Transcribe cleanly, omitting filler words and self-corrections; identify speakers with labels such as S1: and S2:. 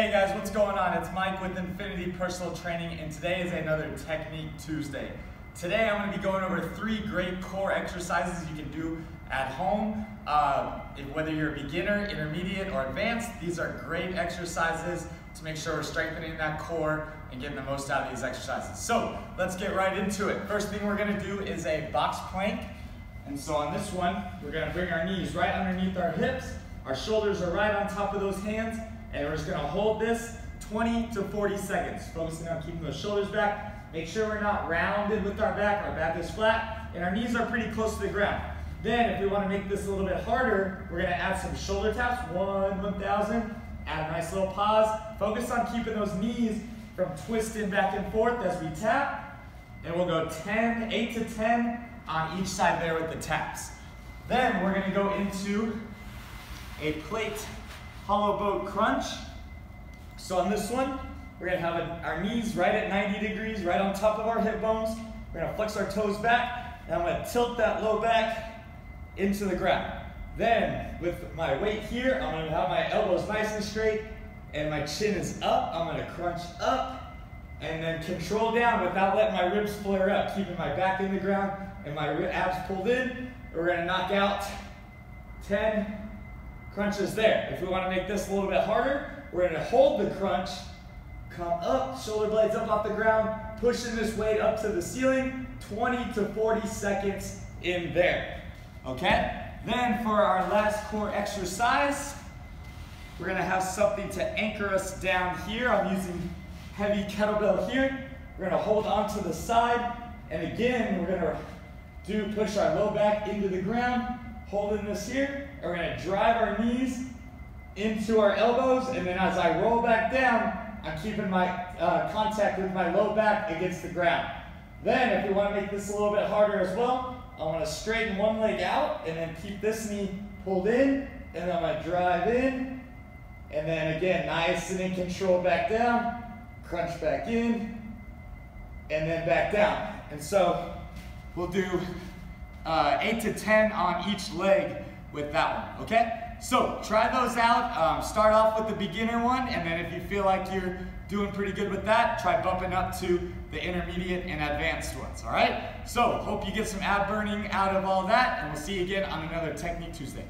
S1: Hey guys, what's going on? It's Mike with Infinity Personal Training, and today is another Technique Tuesday. Today I'm going to be going over 3 great core exercises you can do at home. Whether you're a beginner, intermediate, or advanced, these are great exercises to make sure we're strengthening that core and getting the most out of these exercises. So let's get right into it. First thing we're going to do is a box plank. And so on this one, we're going to bring our knees right underneath our hips. Our shoulders are right on top of those hands. And we're just going to hold this 20 to 40 seconds, focusing on keeping those shoulders back. Make sure we're not rounded with our back is flat, and our knees are pretty close to the ground. Then, if we want to make this a little bit harder, we're going to add some shoulder taps, 1,000, add a nice little pause. Focus on keeping those knees from twisting back and forth as we tap, and we'll go 8 to 10 on each side there with the taps. Then, we're going to go into a plate hollow boat crunch. So on this one, we're going to have our knees right at 90 degrees, right on top of our hip bones. We're going to flex our toes back, and I'm going to tilt that low back into the ground. Then, with my weight here, I'm going to have my elbows nice and straight, and my chin is up. I'm going to crunch up, and then control down without letting my ribs flare up, keeping my back in the ground and my abs pulled in. We're going to knock out 10 crunches there. If we want to make this a little bit harder, we're going to hold the crunch, come up, shoulder blades up off the ground, pushing this weight up to the ceiling, 20 to 40 seconds in there. Okay? Then for our last core exercise, we're going to have something to anchor us down here. I'm using heavy kettlebell here. We're going to hold onto the side, and again, we're going to push our low back into the ground, holding this here. We're going to drive our knees into our elbows, and then as I roll back down, I'm keeping my contact with my low back against the ground. Then, if we want to make this a little bit harder as well, I want to straighten one leg out, and then keep this knee pulled in, and then I'm going to drive in, and then again, nice and in control back down, crunch back in, and then back down. And so, we'll do 8 to 10 on each leg with that one, okay? So try those out. Start off with the beginner one, and then if you feel like you're doing pretty good with that, try bumping up to the intermediate and advanced ones, all right? So hope you get some ab burning out of all that, and we'll see you again on another Technique Tuesday.